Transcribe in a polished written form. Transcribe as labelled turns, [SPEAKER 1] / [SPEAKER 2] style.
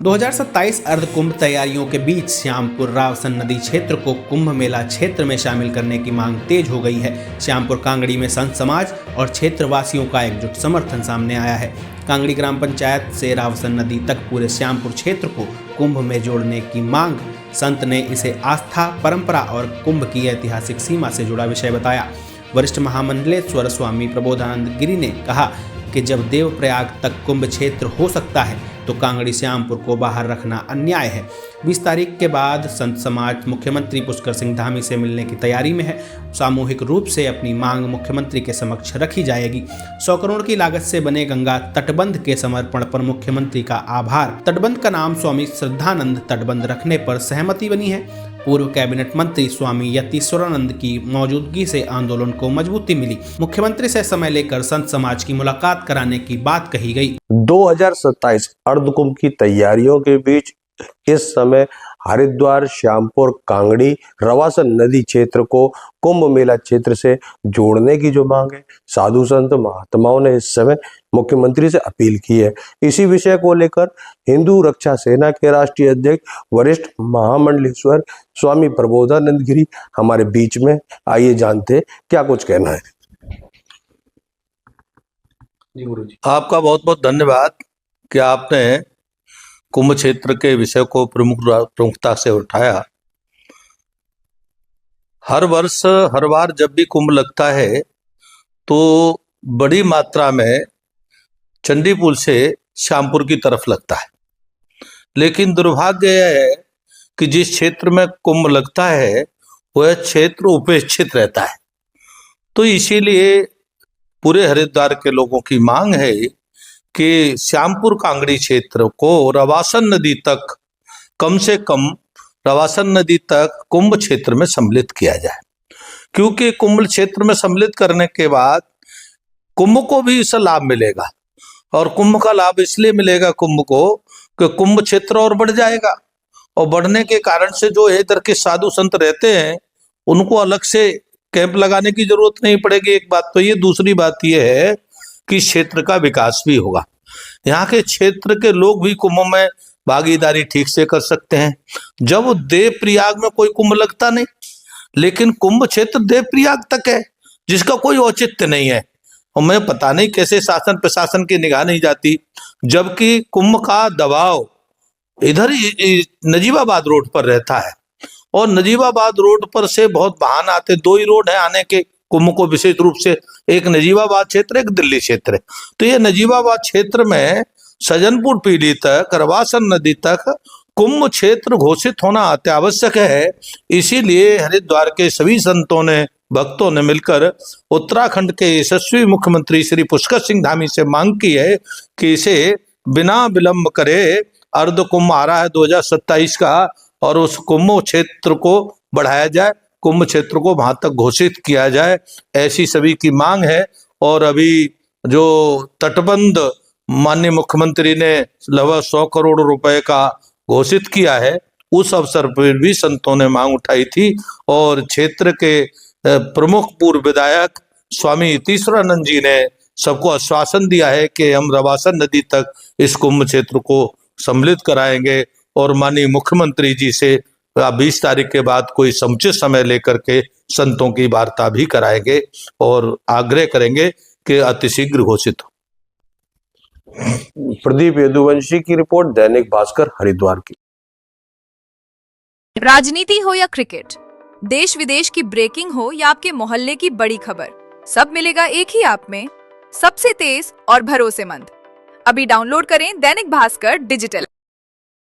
[SPEAKER 1] 2027 अर्ध कुंभ तैयारियों के बीच श्यामपुर रावसन नदी क्षेत्र को कुंभ मेला क्षेत्र में शामिल करने की मांग तेज हो गई है। श्यामपुर कांगड़ी में संत समाज और क्षेत्रवासियों का एकजुट समर्थन सामने आया है। कांगड़ी ग्राम पंचायत से रावसन नदी तक पूरे श्यामपुर क्षेत्र को कुंभ में जोड़ने की मांग संत ने इसे आस्था, परंपरा और कुंभ की ऐतिहासिक सीमा से जुड़ा विषय बताया। वरिष्ठ महामंडलेश्वर स्वामी प्रबोधानंद गिरी ने कहा कि जब देवप्रयाग तक कुंभ क्षेत्र हो सकता है तो कांगड़ी श्यामपुर को बाहर रखना अन्याय है। 20 तारीख के बाद संत समाज मुख्यमंत्री पुष्कर सिंह धामी से मिलने की तैयारी में है। सामूहिक रूप से अपनी मांग मुख्यमंत्री के समक्ष रखी जाएगी। 100 करोड़ की लागत से बने गंगा तटबंध के समर्पण पर मुख्यमंत्री का आभार। तटबंध का नाम स्वामी श्रद्धानंद तटबंध रखने पर सहमति बनी है। पूर्व कैबिनेट मंत्री स्वामी यतीश्वरानंद की मौजूदगी से आंदोलन को मजबूती मिली। मुख्यमंत्री से समय लेकर संत समाज की मुलाकात कराने की बात कही गई।
[SPEAKER 2] 2027 अर्ध कुंभ की तैयारियों के बीच इस समय हरिद्वार, श्यामपुर, कांगड़ी, रवासन नदी क्षेत्र को कुंभ मेला क्षेत्र से जोड़ने की जो मांग है, साधु संत महात्माओं ने इस समय मुख्यमंत्री से अपील की है। इसी विषय को लेकर हिंदू रक्षा सेना के राष्ट्रीय अध्यक्ष वरिष्ठ महामंडलेश्वर स्वामी प्रबोधानंद गिरी हमारे बीच में। आइए जानते क्या कुछ कहना है।
[SPEAKER 3] जी गुरुजी, आपका बहुत बहुत धन्यवाद कि आपने कुंभ क्षेत्र के विषय को प्रमुखता से उठाया। हर वर्ष हर बार जब भी कुंभ लगता है तो बड़ी मात्रा में चंडीपुल से श्यामपुर की तरफ लगता है, लेकिन दुर्भाग्य यह है कि जिस क्षेत्र में कुंभ लगता है वह क्षेत्र उपेक्षित रहता है। तो इसीलिए पूरे हरिद्वार के लोगों की मांग है कि श्यामपुर कांगड़ी क्षेत्र को रवासन नदी तक, कम से कम रवासन नदी तक कुंभ क्षेत्र में सम्मिलित किया जाए, क्योंकि कुंभ क्षेत्र में सम्मिलित करने के बाद कुंभ को भी इससे लाभ मिलेगा। और कुंभ का लाभ इसलिए मिलेगा कुंभ को कि कुंभ क्षेत्र और बढ़ जाएगा, और बढ़ने के कारण से जो इधर के साधु संत रहते हैं उनको अलग से कैंप लगाने की जरूरत नहीं पड़ेगी। एक बात तो ये, दूसरी बात ये है कि क्षेत्र का विकास भी होगा। यहाँ के क्षेत्र के लोग भी कुंभ में भागीदारी ठीक से कर सकते हैं। जब देवप्रयाग में कोई कुंभ लगता नहीं, लेकिन कुंभ क्षेत्र देवप्रयाग तक है जिसका कोई औचित्य नहीं है, और मैं पता नहीं कैसे शासन प्रशासन की निगाह नहीं जाती, जबकि कुंभ का दबाव इधर नजीबाबाद रोड पर रहता है, और नजीबाबाद रोड पर से बहुत वाहन आते। 2 ही रोड है आने के कुंभ को विशेष रूप से, एक नजीबाबाद क्षेत्र, एक दिल्ली क्षेत्र है। तो ये नजीबाबाद क्षेत्र में सज्जनपुर पीढ़ी तक, रवासन नदी तक कुंभ क्षेत्र घोषित होना अत्यावश्यक है। इसीलिए हरिद्वार के सभी संतों ने, भक्तों ने मिलकर उत्तराखंड के यशस्वी मुख्यमंत्री श्री पुष्कर सिंह धामी से मांग की है कि इसे बिना विलंब करे अर्ध कुंभ आ रहा है 2027 का, और उस कुंभ क्षेत्र को बढ़ाया जाए, कुंभ क्षेत्र को वहां तक घोषित किया जाए, ऐसी सभी की मांग है। और अभी जो तटबंध माननीय मुख्यमंत्री ने लगभग 100 करोड़ रुपए का घोषित किया है, उस अवसर पर भी संतों ने मांग उठाई थी, और क्षेत्र के प्रमुख पूर्व विधायक स्वामी यतीश्वरानंद जी ने सबको आश्वासन दिया है कि हम रवासन नदी तक इस कुंभ क्षेत्र को सम्मिलित कराएंगे, और माननीय मुख्यमंत्री जी से 20 तारीख के बाद कोई समुचित समय लेकर के संतों की वार्ता भी कराएंगे और आग्रह करेंगे कि अतिशीघ्र घोषित हो।
[SPEAKER 2] प्रदीप यदुवंशी की रिपोर्ट, दैनिक भास्कर, हरिद्वार की।
[SPEAKER 4] राजनीति हो या क्रिकेट, देश विदेश की ब्रेकिंग हो या आपके मोहल्ले की बड़ी खबर, सब मिलेगा एक ही ऐप में, सबसे तेज और भरोसेमंद। अभी डाउनलोड करें दैनिक भास्कर डिजिटल।